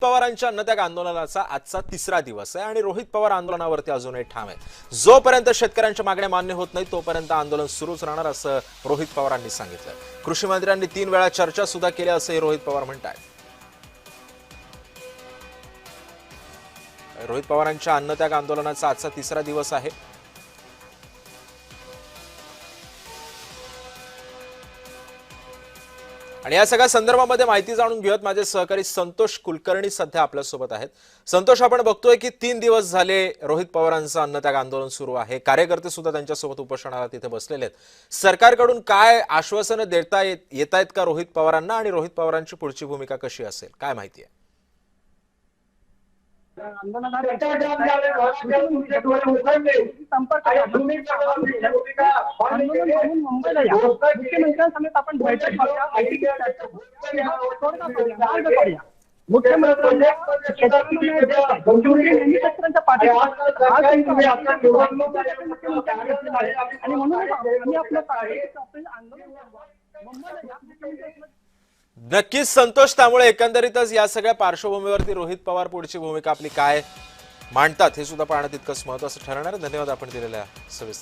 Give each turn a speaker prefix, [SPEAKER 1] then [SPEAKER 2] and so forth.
[SPEAKER 1] पवारांच्या अन्नत्याग आंदोलनाचा आजचा तिसरा दिवस आहे आणि रोहित पवार आंदोलनावरती अजूनही ठाम आहेत। जोपर्यंत शेतकऱ्यांच्या मागण्या मान्य होत नाही तोपर्यंत आंदोलन सुरूच राहणार असं रोहित पवारांनी सांगितलं। कृषी मंत्र्यांनी 3 वेळा चर्चा सुद्धा केली असंही रोहित पवार म्हणतात। रोहित पवारांच्या अन्नत्याग आंदोलनाचा आजचा तिसरा दिवस आहे। आणि या सगळ्या संदर्भामध्ये माहिती जाणून घेऊयात। माझे सहकारी संतोष कुलकर्णी सध्या आपल्या सोबत आहेत। संतोष, आपण बघतोय की 3 दिवस झाले रोहित पवारांचं अन्नत्याग आंदोलन सुरू आहे। कार्यकर्ते सुद्धा त्यांच्यासोबत उपोषणाला तिथे बसलेले आहेत। सरकारकडून काय आश्वासनं देता येतायत का रोहित पवारांना, आणि रोहित पवारांची पुढची भूमिका कशी असेल, काय माहिती आहे? नक्कीच संतोष, त्यामुळे एकंदरीतच या सगळ्या पार्श्वभूमीवरती रोहित पवार पुढची भूमिका आपली काय मांडतात हे सुद्धा पाहणं तितकंच महत्त्वाचं ठरणार आहे। धन्यवाद आपण दिलेल्या सविस्तर